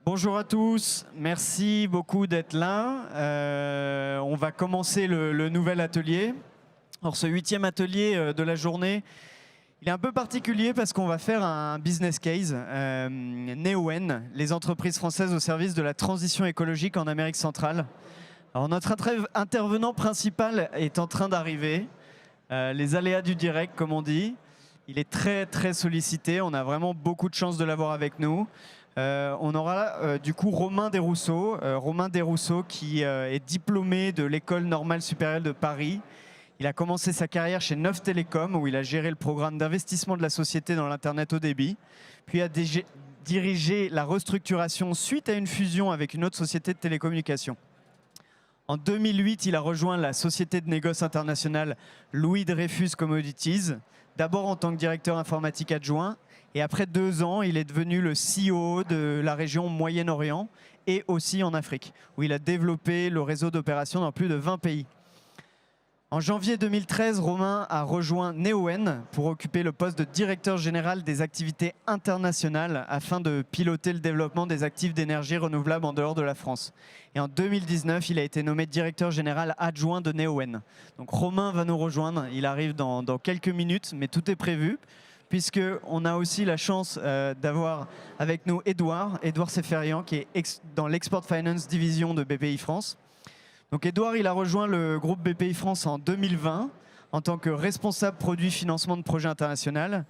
Bonjour à tous, merci beaucoup d'être là. On va commencer le nouvel atelier. Alors ce 8e atelier de la journée, il est un peu particulier parce qu'on va faire un business case, Neoen, les entreprises françaises au service de la transition écologique en Amérique centrale. Alors notre intervenant principal est en train d'arriver, les aléas du direct comme on dit. Il est très sollicité, on a vraiment beaucoup de chance de l'avoir avec nous. On aura du coup Romain Desrousseaux. Romain Desrousseaux qui est diplômé de l'École normale supérieure de Paris. Il a commencé sa carrière chez Neuf Télécom où il a géré le programme d'investissement de la société dans l'Internet haut débit, puis a dirigé la restructuration suite à une fusion avec une autre société de télécommunications. En 2008, il a rejoint la société de négoce internationale Louis Dreyfus Commodities, d'abord en tant que directeur informatique adjoint. Et après 2 ans, il est devenu le CEO de la région Moyen-Orient et aussi en Afrique, où il a développé le réseau d'opérations dans plus de 20 pays. En janvier 2013, Romain a rejoint Neoen pour occuper le poste de directeur général des activités internationales afin de piloter le développement des actifs d'énergie renouvelable en dehors de la France. Et en 2019, il a été nommé directeur général adjoint de Neoen. Donc Romain va nous rejoindre, il arrive dans quelques minutes, mais tout est prévu, puisqu'on a aussi la chance d'avoir avec nous Édouard Seferian, qui est dans l'Export Finance Division de BPI France. Donc Édouard, il a rejoint le groupe BPI France en 2020 en tant que responsable produit financement de projet international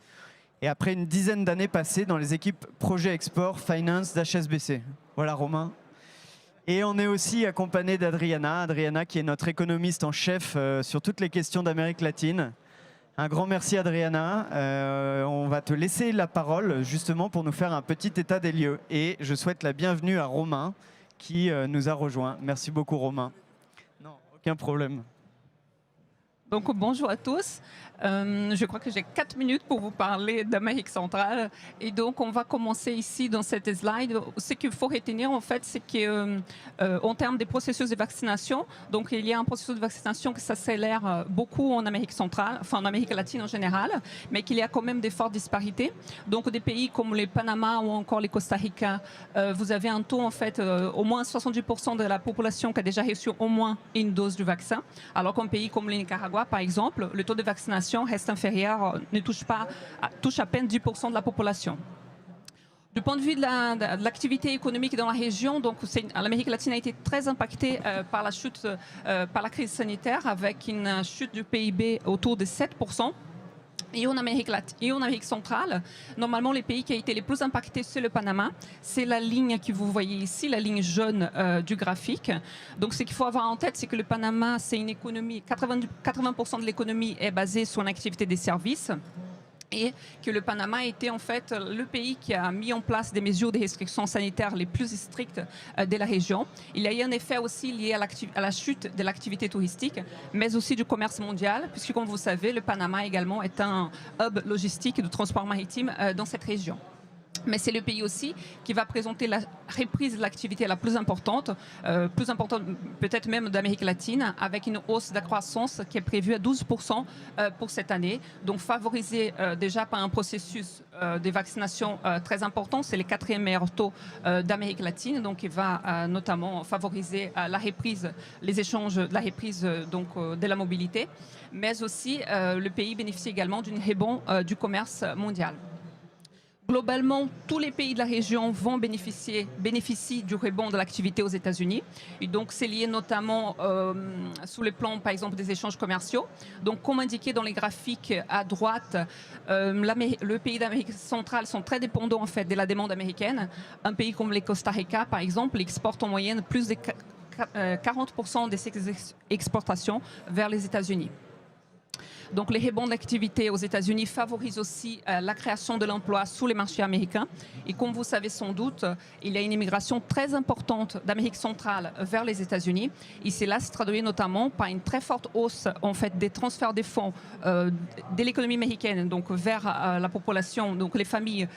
et après une dizaine d'années passées dans les équipes projet export finance d'HSBC. Voilà Romain. Et on est aussi accompagné d'Adriana, qui est notre économiste en chef sur toutes les questions d'Amérique latine. Un grand merci Adriana. On va te laisser la parole justement pour nous faire un petit état des lieux. Et je souhaite la bienvenue à Romain qui nous a rejoints. Merci beaucoup Romain. Non, aucun problème. Donc bonjour à tous. Je crois que j'ai 4 minutes pour vous parler d'Amérique centrale. Et donc on va commencer ici dans cette slide. Ce qu'il faut retenir en fait, c'est qu'en termes des processus de vaccination, donc il y a un processus de vaccination qui s'accélère beaucoup en Amérique centrale, enfin en Amérique latine en général, mais qu'il y a quand même des fortes disparités. Donc des pays comme le Panama ou encore le Costa Rica, vous avez un taux en fait, au moins 70% de la population qui a déjà reçu au moins une dose du vaccin, alors qu'un pays comme le Nicaragua, par exemple, le taux de vaccination reste inférieur, touche à peine 10% de la population. Du point de vue de l'activité économique dans la région, donc l'Amérique latine a été très impactée par la chute, par la crise sanitaire, avec une chute du PIB autour de 7%. Et en Amérique centrale, normalement, les pays qui ont été les plus impactés, c'est le Panama. C'est la ligne que vous voyez ici, la ligne jaune du graphique. Donc, ce qu'il faut avoir en tête, c'est que le Panama, c'est une économie, 80% de l'économie est basée sur une activité des services. Et que le Panama était en fait le pays qui a mis en place des mesures de restrictions sanitaires les plus strictes de la région. Il y a eu un effet aussi lié à la chute de l'activité touristique, mais aussi du commerce mondial, puisque comme vous savez, le Panama également est un hub logistique de transport maritime dans cette région. Mais c'est le pays aussi qui va présenter la reprise de l'activité la plus importante peut-être même d'Amérique latine, avec une hausse de la croissance qui est prévue à 12% pour cette année. Donc favorisé déjà par un processus de vaccination très important, c'est le 4e meilleur taux d'Amérique latine, donc il va notamment favoriser la reprise, les échanges, la reprise de la mobilité, mais aussi le pays bénéficie également d'une rebond du commerce mondial. Globalement, tous les pays de la région vont bénéficient du rebond de l'activité aux États-Unis. Et donc, c'est lié notamment sous le plan, par exemple, des échanges commerciaux. Donc, comme indiqué dans les graphiques à droite, le pays d'Amérique centrale sont très dépendants en fait de la demande américaine. Un pays comme le Costa Rica, par exemple, exporte en moyenne plus de 40% de ses exportations vers les États-Unis. Donc les rebonds d'activité aux États-Unis favorisent aussi la création de l'emploi sur les marchés américains. Et comme vous savez sans doute, il y a une immigration très importante d'Amérique centrale vers les États-Unis. Et cela se traduit notamment par une très forte hausse en fait, des transferts des fonds de l'économie américaine donc, vers la population, donc les familles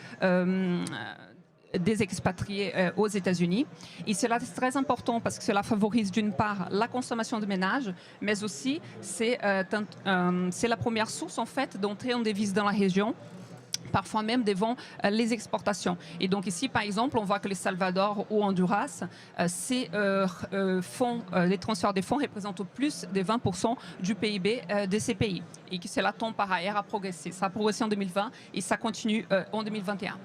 des expatriés aux États-Unis. Et cela est très important parce que cela favorise d'une part la consommation de ménages, mais aussi c'est la première source en fait d'entrée en devises dans la région, parfois même devant les exportations. Et donc ici, par exemple, on voit que le Salvador ou Honduras, les transferts des fonds représentent plus de 20% du PIB de ces pays. Et que cela tombe par ailleurs à progresser. Ça a progressé en 2020 et ça continue en 2021.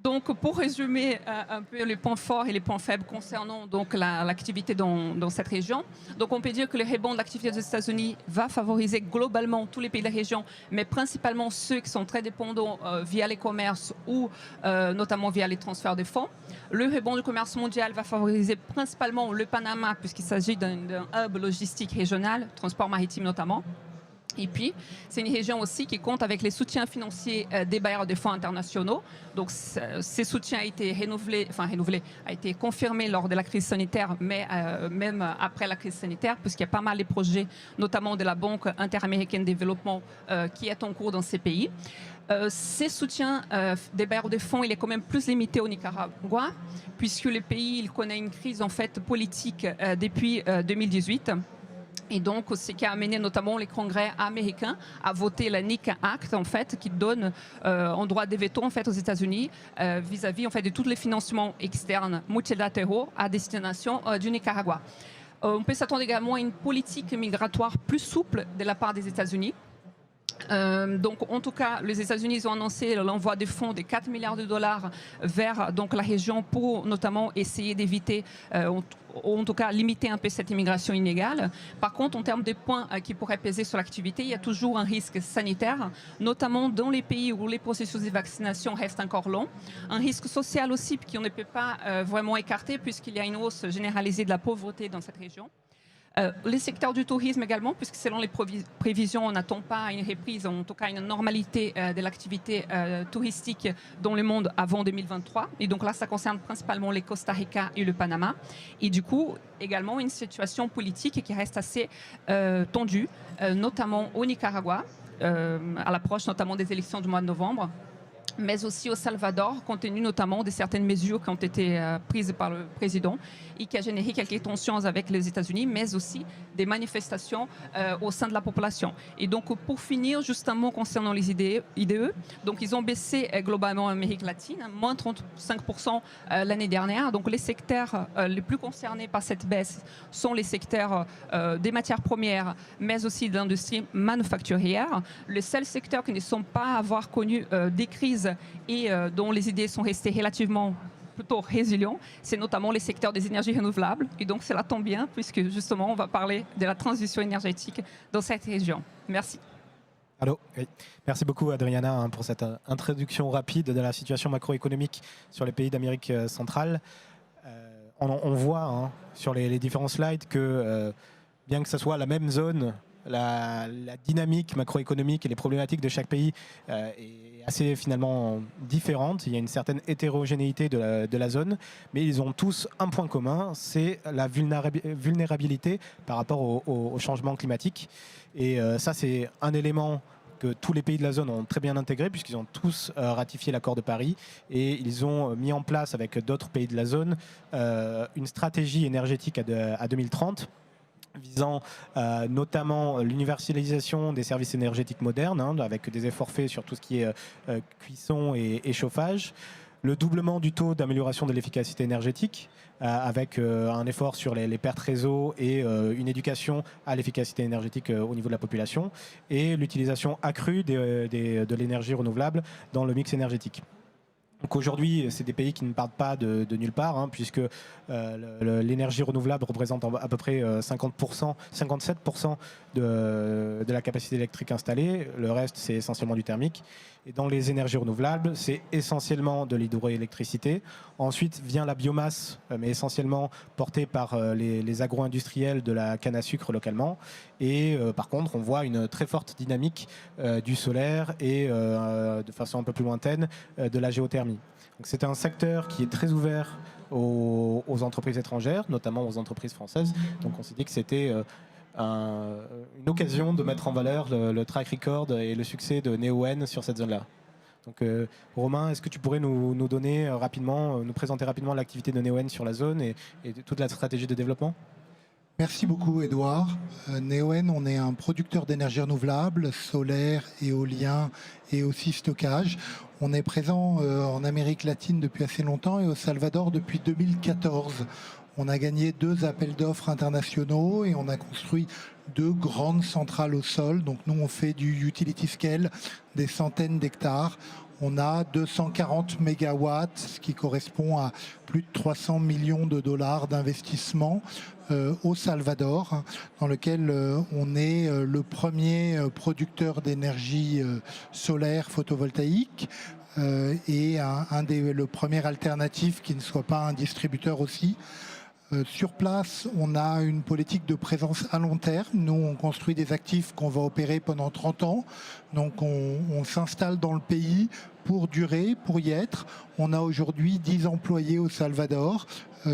Donc, pour résumer un peu les points forts et les points faibles concernant donc l'activité dans cette région, donc on peut dire que le rebond de l'activité des États-Unis va favoriser globalement tous les pays de la région, mais principalement ceux qui sont très dépendants via les commerces ou notamment via les transferts de fonds. Le rebond du commerce mondial va favoriser principalement le Panama, puisqu'il s'agit d'un hub logistique régional, transport maritime notamment. Et puis, c'est une région aussi qui compte avec les soutiens financiers des bailleurs de fonds internationaux. Donc, ces soutiens ont été a été confirmé lors de la crise sanitaire, mais même après la crise sanitaire, puisqu'il y a pas mal de projets, notamment de la Banque interaméricaine de développement, qui est en cours dans ces pays. Ces soutiens des bailleurs de fonds, il est quand même plus limité au Nicaragua, puisque le pays il connaît une crise en fait politique depuis 2018. Et donc, ce qui a amené notamment les congrès américains à voter la NIC Act, en fait, qui donne un droit de veto en fait, aux États-Unis vis-à-vis en fait, de tous les financements externes multilatéraux à destination du Nicaragua. On peut s'attendre également à une politique migratoire plus souple de la part des États-Unis. Donc, en tout cas, les États-Unis ont annoncé l'envoi de fonds de 4 milliards de dollars vers donc, la région pour notamment essayer d'éviter, en tout cas limiter un peu cette immigration illégale. Par contre, en termes de points qui pourraient peser sur l'activité, il y a toujours un risque sanitaire, notamment dans les pays où les processus de vaccination restent encore longs. Un risque social aussi qu'on ne peut pas vraiment écarter puisqu'il y a une hausse généralisée de la pauvreté dans cette région. Les secteurs du tourisme également, puisque selon les prévisions, on n'attend pas une reprise, en tout cas une normalité de l'activité touristique dans le monde avant 2023. Et donc là, ça concerne principalement les Costa Rica et le Panama. Et du coup, également une situation politique qui reste assez tendue, notamment au Nicaragua, à l'approche notamment des élections du mois de novembre, mais aussi au Salvador, compte tenu notamment de certaines mesures qui ont été prises par le président et qui a généré quelques tensions avec les États-Unis, mais aussi des manifestations au sein de la population. Et donc, pour finir, justement, concernant les IDE, donc ils ont baissé globalement en Amérique latine, moins 35% l'année dernière. Donc, les secteurs les plus concernés par cette baisse sont les secteurs des matières premières, mais aussi de l'industrie manufacturière. Les seuls secteurs qui ne sont pas à avoir connu des crises et dont les idées sont restées relativement plutôt résilients, c'est notamment les secteurs des énergies renouvelables. Et donc cela tombe bien puisque justement on va parler de la transition énergétique dans cette région. Merci. Allô, oui. Merci beaucoup Adriana pour cette introduction rapide de la situation macroéconomique sur les pays d'Amérique centrale. On voit sur les différents slides que bien que ce soit la même zone, la dynamique macroéconomique et les problématiques de chaque pays est assez finalement différente. Il y a une certaine hétérogénéité de la zone, mais ils ont tous un point commun, c'est la vulnérabilité par rapport au changement climatique. Et ça, c'est un élément que tous les pays de la zone ont très bien intégré puisqu'ils ont tous ratifié l'accord de Paris et ils ont mis en place avec d'autres pays de la zone une stratégie énergétique à 2030 visant notamment l'universalisation des services énergétiques modernes, avec des efforts faits sur tout ce qui est cuisson et chauffage, le doublement du taux d'amélioration de l'efficacité énergétique, avec un effort sur les pertes réseau et une éducation à l'efficacité énergétique au niveau de la population, et l'utilisation accrue de l'énergie renouvelable dans le mix énergétique. Donc aujourd'hui, c'est des pays qui ne partent pas de nulle part, puisque l'énergie renouvelable représente à peu près 50%, 57% de la capacité électrique installée. Le reste, c'est essentiellement du thermique. Et dans les énergies renouvelables, c'est essentiellement de l'hydroélectricité. Ensuite vient la biomasse, mais essentiellement portée par les agro-industriels de la canne à sucre localement. Et par contre, on voit une très forte dynamique du solaire et de façon un peu plus lointaine de la géothermie. Donc c'est un secteur qui est très ouvert aux entreprises étrangères, notamment aux entreprises françaises. Donc on s'est dit que c'était une occasion de mettre en valeur le track record et le succès de Neoen sur cette zone-là. Donc Romain, est-ce que tu pourrais nous donner rapidement, nous présenter rapidement l'activité de Neoen sur la zone et toute la stratégie de développement ? Merci beaucoup, Edouard. Neoen, on est un producteur d'énergie renouvelable, solaire, éolien et aussi stockage. On est présent en Amérique latine depuis assez longtemps et au Salvador depuis 2014. On a gagné 2 appels d'offres internationaux et on a construit 2 grandes centrales au sol. Donc nous, on fait du utility scale, des centaines d'hectares. On a 240 mégawatts, ce qui correspond à plus de 300 millions de dollars d'investissement au Salvador, dans lequel on est le premier producteur d'énergie solaire photovoltaïque et le premier alternatif qui ne soit pas un distributeur aussi. Sur place, on a une politique de présence à long terme. Nous, on construit des actifs qu'on va opérer pendant 30 ans. Donc, on s'installe dans le pays pour durer, pour y être. On a aujourd'hui 10 employés au Salvador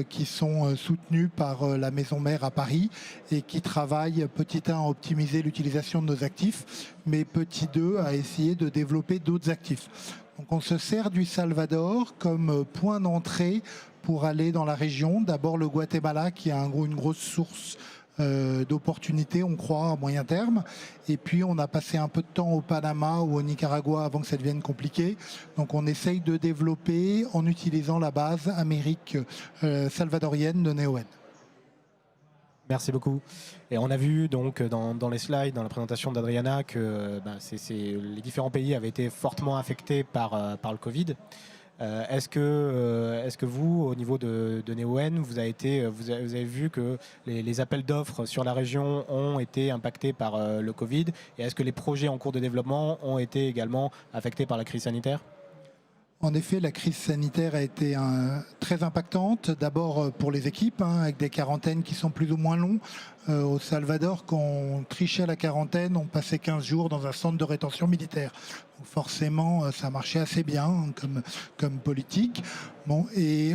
qui sont soutenus par la maison mère à Paris et qui travaillent, petit 1, à optimiser l'utilisation de nos actifs, mais petit 2, à essayer de développer d'autres actifs. Donc, on se sert du Salvador comme point d'entrée pour aller dans la région. D'abord le Guatemala qui a une grosse source d'opportunités, on croit, à moyen terme. Et puis on a passé un peu de temps au Panama ou au Nicaragua avant que ça devienne compliqué. Donc on essaye de développer en utilisant la base Amérique salvadorienne de Neoen. Merci beaucoup. Et on a vu donc dans les slides, dans la présentation d'Adriana, que les différents pays avaient été fortement affectés par le Covid. Est-ce que vous, au niveau de Neoen, vous avez vu que les appels d'offres sur la région ont été impactés par le Covid? Et est-ce que les projets en cours de développement ont été également affectés par la crise sanitaire? En effet, la crise sanitaire a été très impactante. D'abord pour les équipes, avec des quarantaines qui sont plus ou moins longues. Au Salvador, quand on trichait la quarantaine, on passait 15 jours dans un centre de rétention militaire. Donc forcément, ça marchait assez bien comme politique. Bon, et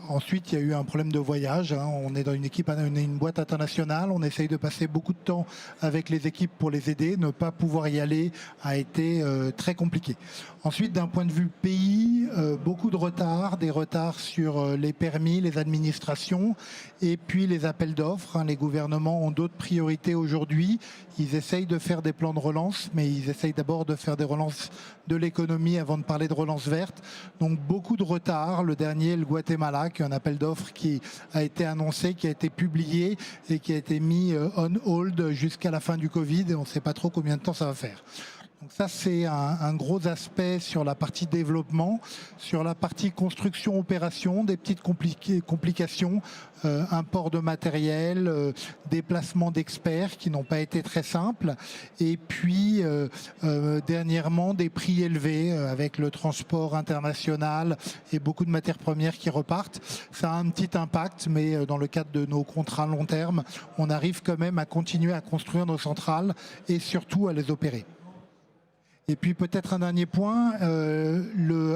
ensuite, il y a eu un problème de voyage. On est dans une équipe, on est une boîte internationale. On essaye de passer beaucoup de temps avec les équipes pour les aider. Ne pas pouvoir y aller a été très compliqué. Ensuite, d'un point de vue pays, beaucoup de retards, des retards sur les permis, les administrations et puis les appels d'offres. Les gouvernements ont d'autres priorités aujourd'hui. Ils essayent de faire des plans de relance, mais ils essayent d'abord de faire des relances de l'économie avant de parler de relance verte. Donc beaucoup de retard. Le dernier, le Guatemala, qui est un appel d'offres qui a été annoncé, qui a été publié et qui a été mis on hold jusqu'à la fin du Covid et on ne sait pas trop combien de temps ça va faire. Donc ça, c'est un gros aspect sur la partie développement. Sur la partie construction-opération, des petites complications, import de matériel, déplacement d'experts qui n'ont pas été très simples. Et puis, dernièrement, des prix élevés avec le transport international et beaucoup de matières premières qui repartent. Ça a un petit impact, mais dans le cadre de nos contrats long terme, on arrive quand même à continuer à construire nos centrales et surtout à les opérer. Et puis peut-être un dernier point,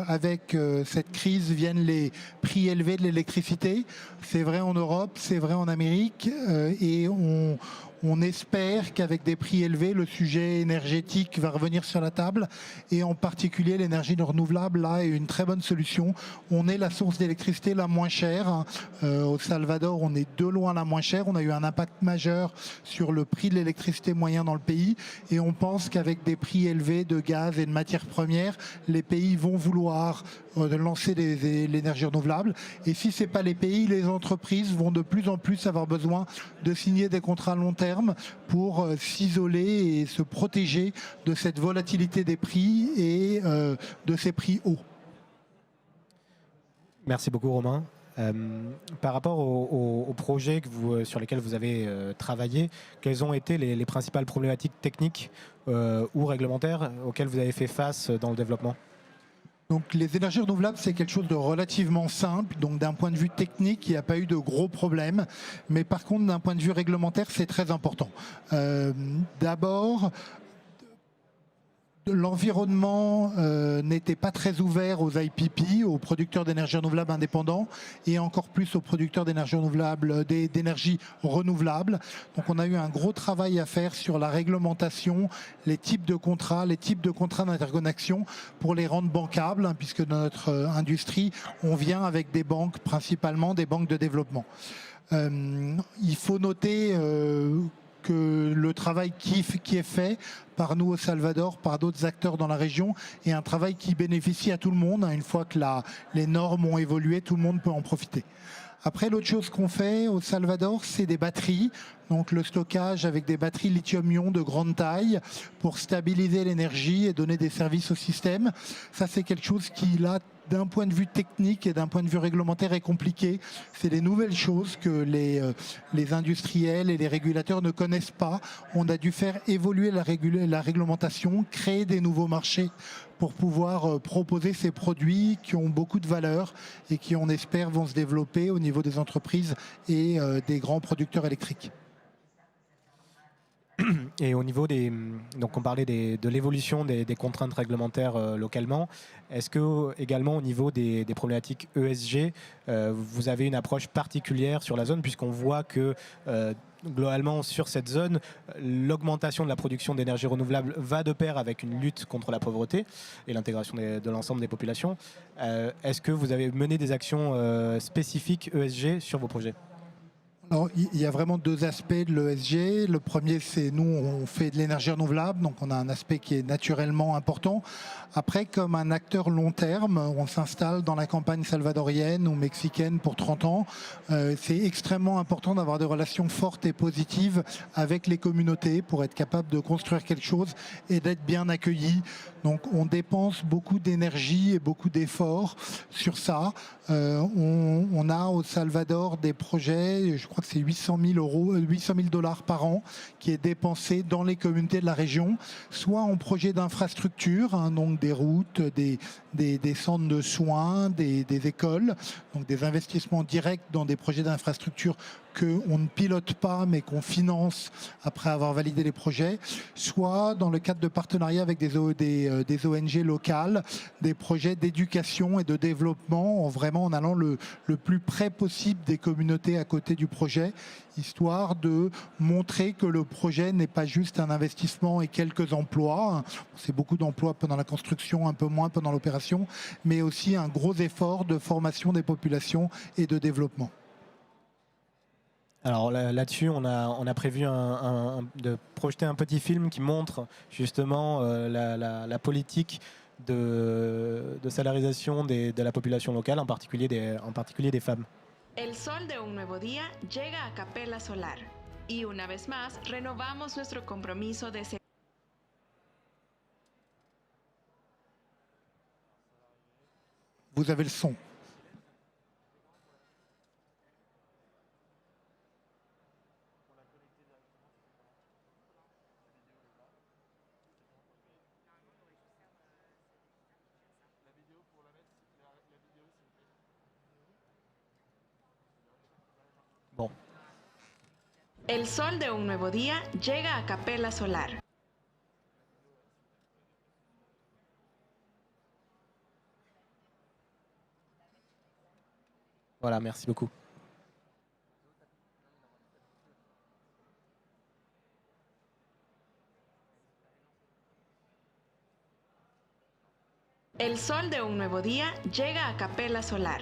avec cette crise viennent les prix élevés de l'électricité. C'est vrai en Europe, c'est vrai en Amérique et on espère qu'avec des prix élevés, le sujet énergétique va revenir sur la table et en particulier l'énergie renouvelable là est une très bonne solution. On est la source d'électricité la moins chère. Au Salvador, on est de loin la moins chère. On a eu un impact majeur sur le prix de l'électricité moyen dans le pays et on pense qu'avec des prix élevés de gaz et de matières premières, les pays vont vouloir lancer l'énergie renouvelable. Et si ce n'est pas les pays, les entreprises vont de plus en plus avoir besoin de signer des contrats à long terme pour s'isoler et se protéger de cette volatilité des prix et de ces prix hauts. Merci beaucoup Romain. Par rapport aux projets sur lesquels vous avez travaillé, quelles ont été les principales problématiques techniques ou réglementaires auxquelles vous avez fait face dans le développement ? Donc les énergies renouvelables, c'est quelque chose de relativement simple. Donc d'un point de vue technique, il n'y a pas eu de gros problèmes. Mais par contre, d'un point de vue réglementaire, c'est très important. D'abord, l'environnement n'était pas très ouvert aux IPP, aux producteurs d'énergie renouvelable indépendants, et encore plus aux producteurs d'énergie renouvelable, d'énergie renouvelable. Donc on a eu un gros travail à faire sur la réglementation, les types de contrats d'interconnexion pour les rendre bancables, hein, puisque dans notre industrie, on vient avec des banques, principalement des banques de développement. Il faut noter que le travail qui est fait par nous au Salvador, par d'autres acteurs dans la région, est un travail qui bénéficie à tout le monde. Une fois que les normes ont évolué, tout le monde peut en profiter. Après, l'autre chose qu'on fait au Salvador, c'est des batteries. Donc le stockage avec des batteries lithium-ion de grande taille pour stabiliser l'énergie et donner des services au système. Ça, c'est quelque chose qui, là, d'un point de vue technique et d'un point de vue réglementaire, est compliqué. C'est des nouvelles choses que les industriels et les régulateurs ne connaissent pas. On a dû faire évoluer la réglementation, créer des nouveaux marchés pour pouvoir proposer ces produits qui ont beaucoup de valeur et qui, on espère, vont se développer au niveau des entreprises et des grands producteurs électriques. Et au niveau donc on parlait de l'évolution des contraintes réglementaires localement. Est-ce que également au niveau des problématiques ESG, vous avez une approche particulière sur la zone, puisqu'on voit que globalement sur cette zone, l'augmentation de la production d'énergie renouvelable va de pair avec une lutte contre la pauvreté et l'intégration de l'ensemble des populations. Est-ce que vous avez mené des actions spécifiques ESG sur vos projets ? Alors, il y a vraiment deux aspects de l'ESG. Le premier, c'est nous, on fait de l'énergie renouvelable, donc on a un aspect qui est naturellement important. Après, comme un acteur long terme, on s'installe dans la campagne salvadorienne ou mexicaine pour 30 ans. C'est extrêmement important d'avoir des relations fortes et positives avec les communautés pour être capable de construire quelque chose et d'être bien accueilli. Donc on dépense beaucoup d'énergie et beaucoup d'efforts sur ça. On a au Salvador des projets, je crois que c'est 800 000 dollars par an qui est dépensé dans les communautés de la région, soit en projets d'infrastructure, hein, donc des routes, des centres de soins, des écoles, donc des investissements directs dans des projets d'infrastructure qu'on ne pilote pas mais qu'on finance après avoir validé les projets, soit dans le cadre de partenariats avec des ONG locales, des projets d'éducation et de développement, en allant le plus près possible des communautés à côté du projet, histoire de montrer que le projet n'est pas juste un investissement et quelques emplois. C'est beaucoup d'emplois pendant la construction, un peu moins pendant l'opération, mais aussi un gros effort de formation des populations et de développement. Alors là-dessus, on a prévu de projeter un petit film qui montre justement la politique de salarisation de la population locale, en particulier des femmes. El sol de un nuevo día llega a Capella Solar y una vez más renovamos nuestro compromiso de ser. Vous avez le son. Bon. El sol de un nuevo día llega a Capella Solar. Voilà, merci beaucoup. El sol de un nuevo día llega a Capella Solar.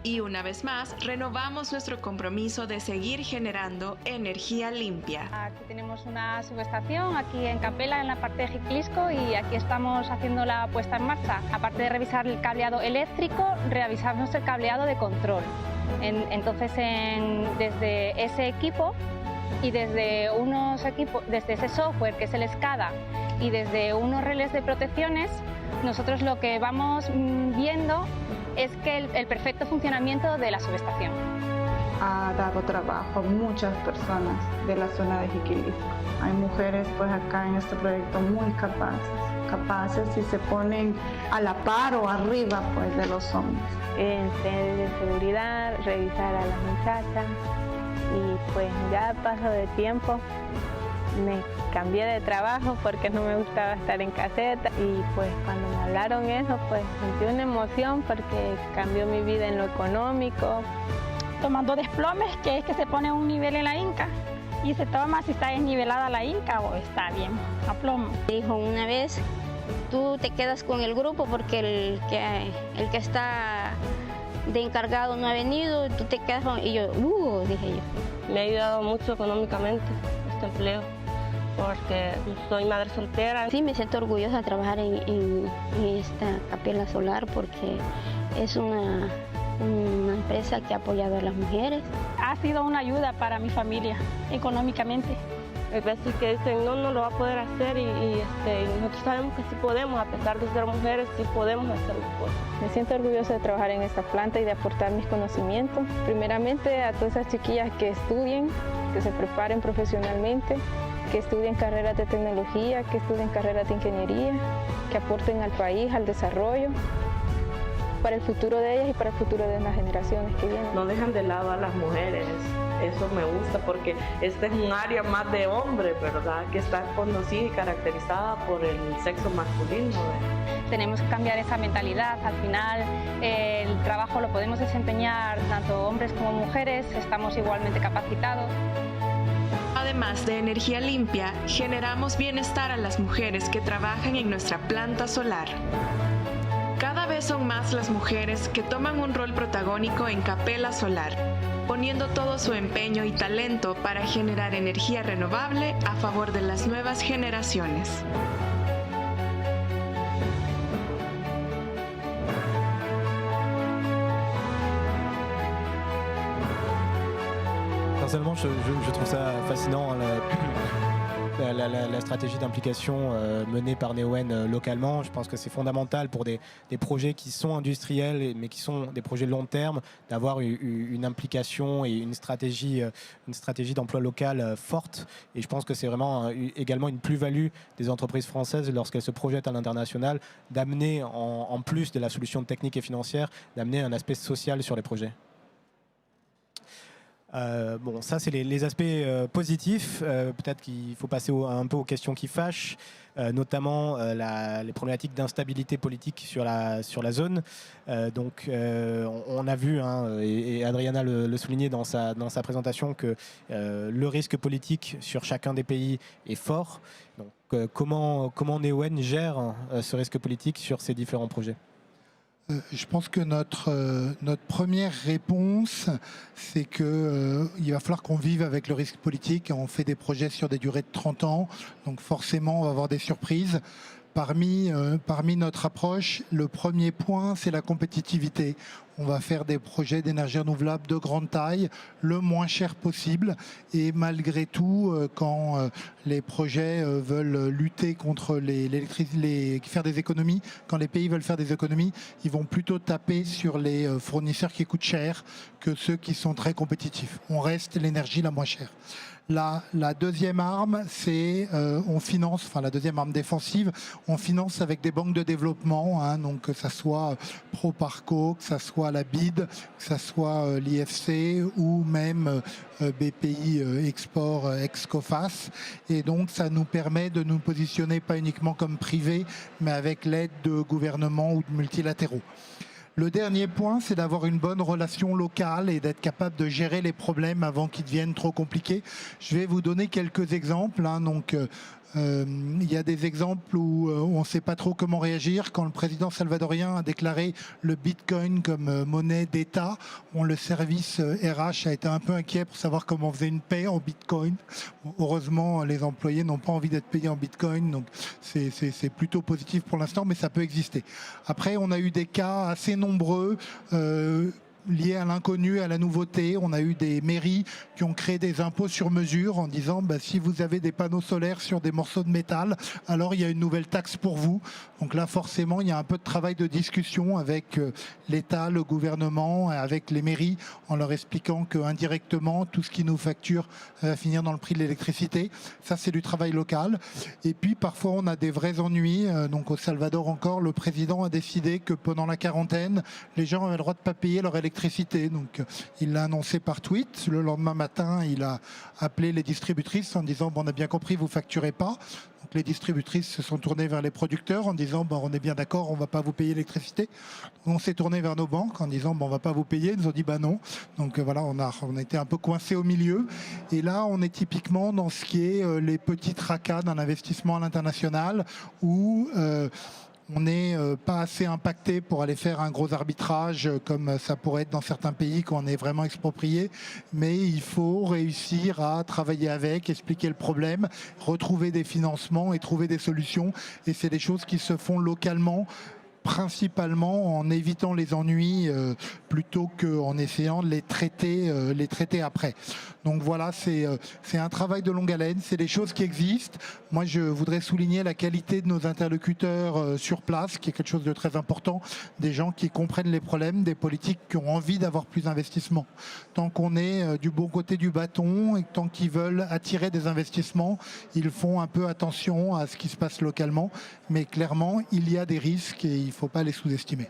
Y una vez más, renovamos nuestro compromiso de seguir generando energía limpia. Aquí tenemos una subestación, aquí en Capella, en la parte de Jiclisco, y aquí estamos haciendo la puesta en marcha. Aparte de revisar el cableado eléctrico, revisamos el cableado de control. Entonces, desde ese equipo y desde ese software que es el SCADA y desde unos relés de protecciones, nosotros lo que vamos viendo es que el perfecto funcionamiento de la subestación. Ha dado trabajo a muchas personas de la zona de Jiquilisco. Hay mujeres pues acá en este proyecto muy capaces y se ponen a la par o arriba pues de los hombres. De seguridad, revisar a las muchachas y pues ya paso de tiempo Me cambié de trabajo porque no me gustaba estar en caseta y pues cuando me hablaron eso pues sentí una emoción porque cambió mi vida en lo económico. Tomando desplomes, que es que se pone un nivel en la Inca y se toma si está desnivelada la Inca o está bien a plomo. Dijo una vez, tú te quedas con el grupo porque el que está de encargado no ha venido, tú te quedas con... Y yo, dije yo. Me ha ayudado mucho económicamente este empleo porque soy madre soltera. Sí, me siento orgullosa de trabajar en esta capela solar porque es una empresa que ha apoyado a las mujeres. Ha sido una ayuda para mi familia económicamente. Hay veces que dicen no lo va a poder hacer y nosotros sabemos que sí podemos, a pesar de ser mujeres, sí podemos hacer las cosas. Me siento orgullosa de trabajar en esta planta y de aportar mis conocimientos. Primeramente a todas esas chiquillas que estudien, que se preparen profesionalmente, que estudien carreras de tecnología, que estudien carreras de ingeniería, que aporten al país, al desarrollo, para el futuro de ellas y para el futuro de las generaciones que vienen. No dejan de lado a las mujeres, eso me gusta porque este es un área más de hombre, ¿verdad? Que está conocida y caracterizada por el sexo masculino. Tenemos que cambiar esa mentalidad, al final el trabajo lo podemos desempeñar tanto hombres como mujeres, estamos igualmente capacitados. Además de energía limpia, generamos bienestar a las mujeres que trabajan en nuestra planta solar. Cada vez son más las mujeres que toman un rol protagónico en Capela Solar, poniendo todo su empeño y talento para generar energía renovable a favor de las nuevas generaciones. Personnellement, je trouve ça fascinant, la stratégie d'implication menée par Neoen localement. Je pense que c'est fondamental pour des projets qui sont industriels, mais qui sont des projets long terme, d'avoir une implication et une stratégie d'emploi local forte. Et je pense que c'est vraiment également une plus-value des entreprises françaises lorsqu'elles se projettent à l'international, d'amener, en plus de la solution technique et financière, d'amener un aspect social sur les projets. Bon, ça c'est les aspects positifs. Peut-être qu'il faut passer un peu aux questions qui fâchent, notamment les problématiques d'instabilité politique sur la zone. Donc on a vu, et Adriana le soulignait dans sa présentation, que le risque politique sur chacun des pays est fort. Donc comment Neoen gère ce risque politique sur ces différents projets ? Je pense que notre première réponse, c'est qu'il va falloir qu'on vive avec le risque politique. On fait des projets sur des durées de 30 ans, donc forcément on va avoir des surprises. Parmi notre approche, le premier point, c'est la compétitivité. On va faire des projets d'énergie renouvelable de grande taille, le moins cher possible. Et malgré tout, quand les projets veulent lutter contre faire des économies, quand les pays veulent faire des économies, ils vont plutôt taper sur les fournisseurs qui coûtent cher que ceux qui sont très compétitifs. On reste l'énergie la moins chère. La deuxième arme, c'est on finance, enfin la deuxième arme défensive, on finance avec des banques de développement, donc que ça soit Proparco, que ça soit la BID, que ça soit l'IFC ou même BPI Export ex-Coface. Et donc ça nous permet de nous positionner pas uniquement comme privé, mais avec l'aide de gouvernements ou de multilatéraux. Le dernier point, c'est d'avoir une bonne relation locale et d'être capable de gérer les problèmes avant qu'ils deviennent trop compliqués. Je vais vous donner quelques exemples. Il y a des exemples où on ne sait pas trop comment réagir. Quand le président salvadorien a déclaré le Bitcoin comme monnaie d'État, le service RH a été un peu inquiet pour savoir comment on faisait une paie en Bitcoin. Heureusement, les employés n'ont pas envie d'être payés en Bitcoin, donc c'est plutôt positif pour l'instant, mais ça peut exister. Après, on a eu des cas assez nombreux liés à l'inconnu, à la nouveauté. On a eu des mairies qui ont créé des impôts sur mesure en disant si vous avez des panneaux solaires sur des morceaux de métal, alors il y a une nouvelle taxe pour vous. Donc là, forcément, il y a un peu de travail de discussion avec l'État, le gouvernement, avec les mairies, en leur expliquant qu'indirectement, tout ce qui nous facture va finir dans le prix de l'électricité. Ça, c'est du travail local. Et puis, parfois, on a des vrais ennuis. Donc au Salvador encore, le président a décidé que pendant la quarantaine, les gens avaient le droit de ne pas payer leur électricité l'électricité. Donc il l'a annoncé par tweet. Le lendemain matin, il a appelé les distributrices en disant bon, on a bien compris, vous facturez pas. Donc les distributrices se sont tournées vers les producteurs en disant bon, on est bien d'accord, on va pas vous payer l'électricité. On s'est tourné vers nos banques en disant bon, on va pas vous payer. Ils nous ont dit bah non. Donc voilà, on a été un peu coincé au milieu. Et là, on est typiquement dans ce qui est les petits tracas d'un investissement à l'international où on n'est pas assez impacté pour aller faire un gros arbitrage comme ça pourrait être dans certains pays quand on est vraiment exproprié. Mais il faut réussir à travailler avec, expliquer le problème, retrouver des financements et trouver des solutions. Et c'est des choses qui se font localement, principalement en évitant les ennuis plutôt qu'en essayant de les traiter après. Donc voilà, c'est un travail de longue haleine, c'est des choses qui existent. Moi, je voudrais souligner la qualité de nos interlocuteurs sur place, qui est quelque chose de très important, des gens qui comprennent les problèmes, des politiques qui ont envie d'avoir plus d'investissements. Tant qu'on est du bon côté du bâton et tant qu'ils veulent attirer des investissements, ils font un peu attention à ce qui se passe localement, mais clairement, il y a des risques et il ne faut pas les sous-estimer.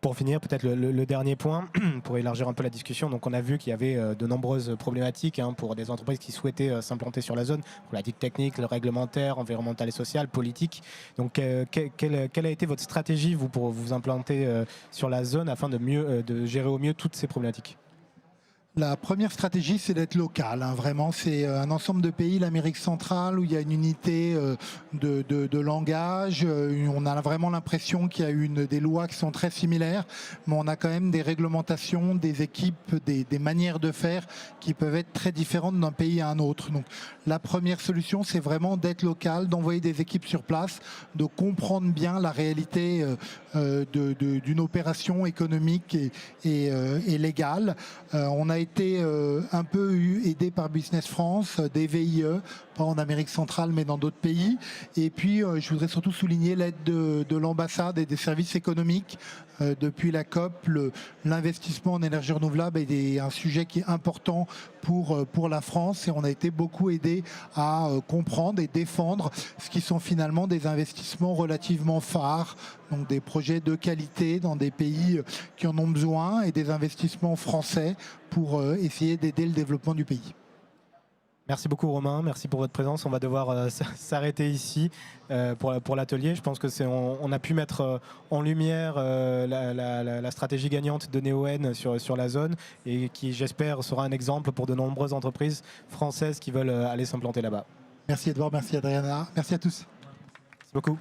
Pour finir, peut-être le dernier point, pour élargir un peu la discussion. Donc, on a vu qu'il y avait de nombreuses problématiques pour des entreprises qui souhaitaient s'implanter sur la zone, problématiques techniques, réglementaires, environnementales et sociales, politiques. Donc, quelle a été votre stratégie pour vous implanter sur la zone afin de gérer au mieux toutes ces problématiques ? La première stratégie, c'est d'être local. Vraiment, c'est un ensemble de pays, l'Amérique centrale, où il y a une unité de langage. On a vraiment l'impression qu'il y a des lois qui sont très similaires, mais on a quand même des réglementations, des équipes, des manières de faire qui peuvent être très différentes d'un pays à un autre. Donc, la première solution, c'est vraiment d'être local, d'envoyer des équipes sur place, de comprendre bien la réalité d'une opération économique et légale. On a été un peu aidé par Business France, des VIE, pas en Amérique centrale mais dans d'autres pays. Et puis je voudrais surtout souligner l'aide de l'ambassade et des services économiques. Depuis la COP, l'investissement en énergie renouvelable est un sujet qui est important pour la France et on a été beaucoup aidé à comprendre et défendre ce qui sont finalement des investissements relativement phares, donc des projets de qualité dans des pays qui en ont besoin et des investissements français pour essayer d'aider le développement du pays. Merci beaucoup Romain, merci pour votre présence. On va devoir s'arrêter ici pour l'atelier. Je pense que on a pu mettre en lumière la stratégie gagnante de Neoen sur la zone et qui, j'espère, sera un exemple pour de nombreuses entreprises françaises qui veulent aller s'implanter là-bas. Merci Edouard, merci Adriana, merci à tous. Merci beaucoup.